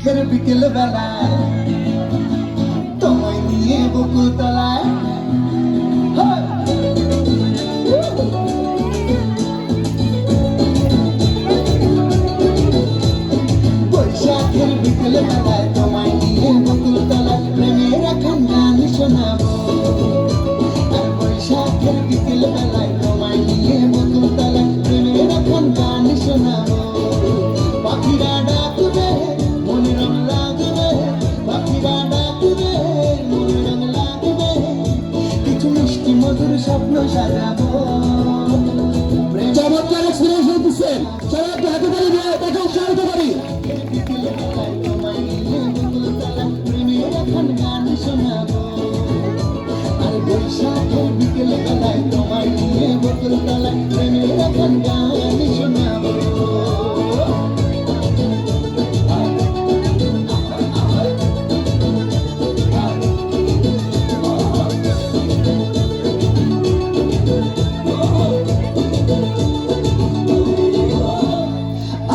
বৈশাখের বিকেল বেলায় তোমায় নিয়ে বকুল তলায় বৈশাখের বিকেল বেলায় তোমায় নিয়ে বকুল তলায় প্রেমের এখন গান শোনাবো। আর বৈশাখের বিকেল বেলায় তোমায় নিয়ে বকুল তলায় প্রেমের এখন গান শোনাবো। পাখিরা ডাকবে মনে রং লাগবে, পাখিরা ডাকবে মনে রং লাগবে, কিছু মিষ্টি মধুর স্বপ্ন সাজাবো। চমৎকার এক্সপিরিয়েন্স হতেছেন, চলো একটু হাতে তালি দিয়ে তাকে উৎসাহিত করি। তোমায় নিয়ে বকুল তলায় প্রেমের এখন গান শোনাবো। আর বৈশাখের বিকেল বেলায় তোমায় নিয়ে বকুল তলায় প্রেমের এখন গান শোনাবো।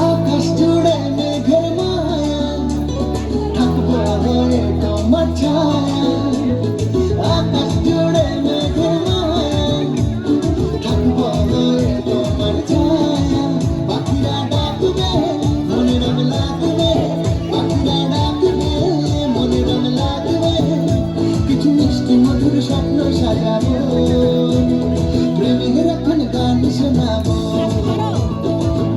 আকাশ জুড়ে মেঘের মায়া থাকবো হয়ে তোমার ছায়া। আকাশ জুড়ে মেঘের মায়া থাকবো হয়ে তোমার ছায়া। পাখিরা ডাকবে মনে রং লাগবে, পাখিরা ডাকবে মনে রং লাগবে, কিছু মিষ্টি মধুর স্বপ্ন সাজাবো। প্রেমের এখন গান শোনাবো।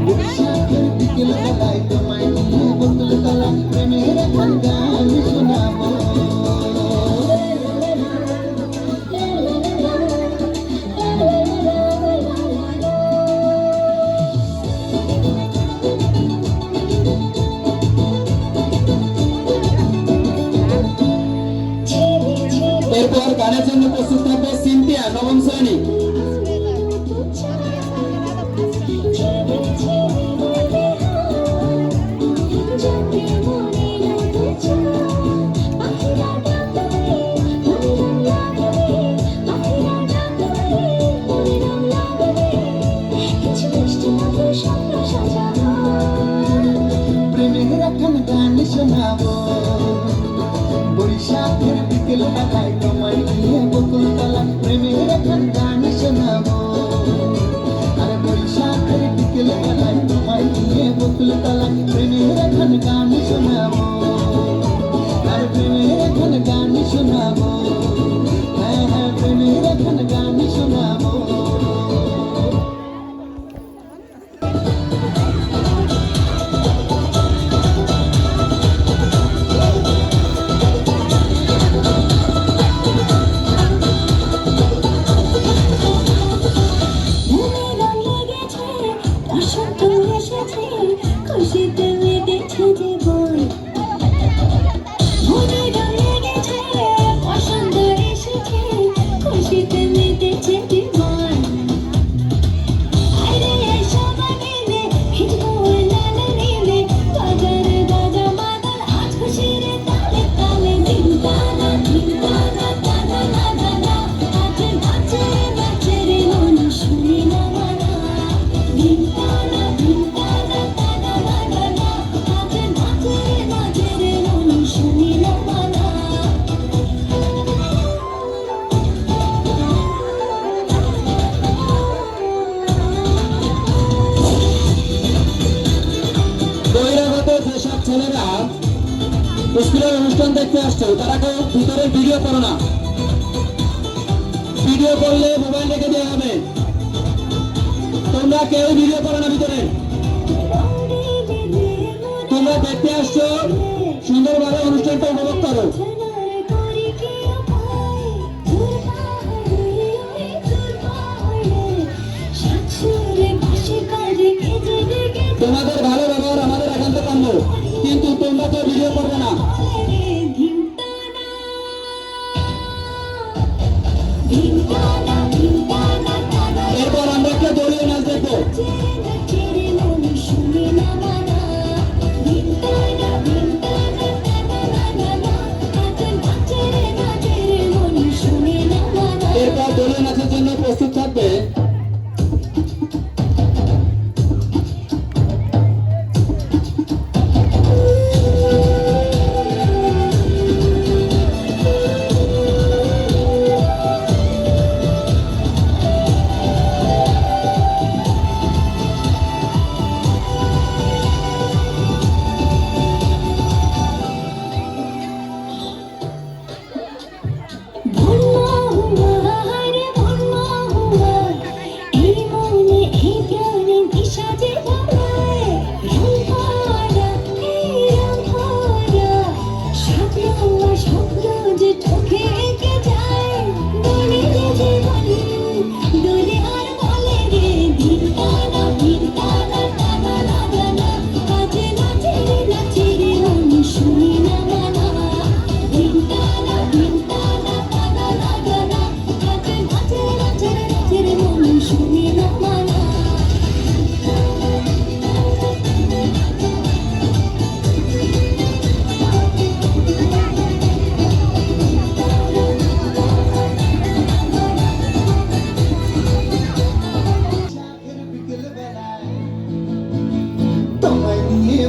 বৈশাখের বিকেল বেলায় তোমায় নিয়ে বকুল তলায় প্রেমের এখন গান শোনাবো। এরপর গানের জন্য প্রস্তুত থাকবে সিনথিয়া, নবম শ্রেণী। প্রেমের এখন গান শোনাবো। বৈশাখের বিকেল বেলায় তোমায় নিয়ে বকুল তলায় প্রেমের এখন গান শোনাবো। আর বৈশাখের বিকেল বেলায় তোমায় নিয়ে বকুল তলায় প্রেমের এখন গান শোনাবো। আর প্রেমের এখন গান শোনাবো। হ্যাঁ হ্যাঁ প্রেমের এখন গান শোনাবো। যেসব ছেলেরা স্কুলের অনুষ্ঠান দেখতে আসছে তারা কেউ ভিতরে ভিডিও করো না, ভিডিও করলে মোবাইল রেখে দেওয়া হবে। তোমরা কেউ ভিডিও করো না ভিতরে। তোমরা দেখতে আসছো, সুন্দরভাবে অনুষ্ঠানটা উপভোগ করো। তোমাদের ভালো ব্যবহার আমাদের একান্ত কাম্য, কিন্তু তোমরা তো ভিডিও করবে না। এরপর আমরা একটা দলীয় নাচ দেখবো। এরপর দলীয় নাচের জন্য প্রস্তুত থাকবে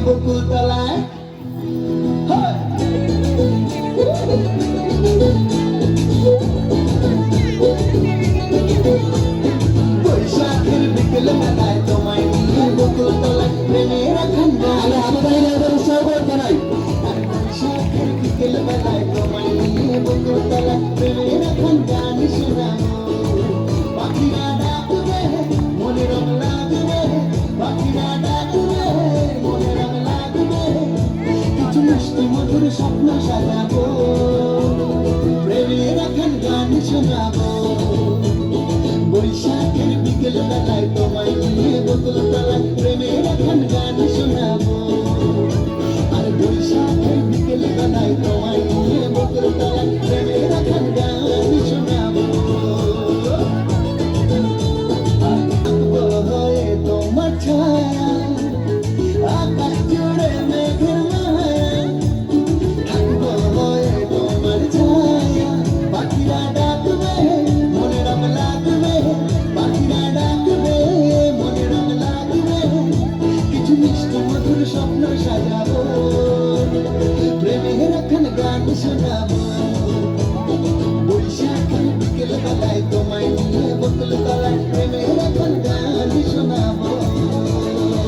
বকুল তলায় বৈশাখের বিকেল বেলায় তোমায় নিয়ে বকুল তলায় প্রেমের এখন গান উৎসাহ করতে নাই আর বৈশাখের বিকেল বেলায় তোমায় নিয়ে বকুল তলায় প্রেমের এখন গান শোনাবো পাখিরা ডাকবে মনে রং লাগবে পাখিরা ডাকবে মনে রং লাগবে কিছু মিষ্টি মধুর স্বপ্ন সাজাবো প্রেমের এখন গান শোনাবো বৈশাখের বিকেল বেলায় তোমায় নিয়ে বকুল তলায় প্রেমের এখন গান শোনাবো আর বৈশাখের বিকেল বেলায় তোমায় নিয়ে বকুল তলায় প্রেমের এখন গান শোনাবো থাকবো হয়ে তোমার ছায়া আকাশ জুড়ে মেঘের মায়া থাকবো হয়ে তোমার ছায়া পাখিরা ডাকবে মনে রং লাগবে পাখিরা ডাকবে মনে রং লাগবে কিছু মিষ্টি মধুর স্বপ্ন সাজাবো প্রেমের এখন গান শোনাবো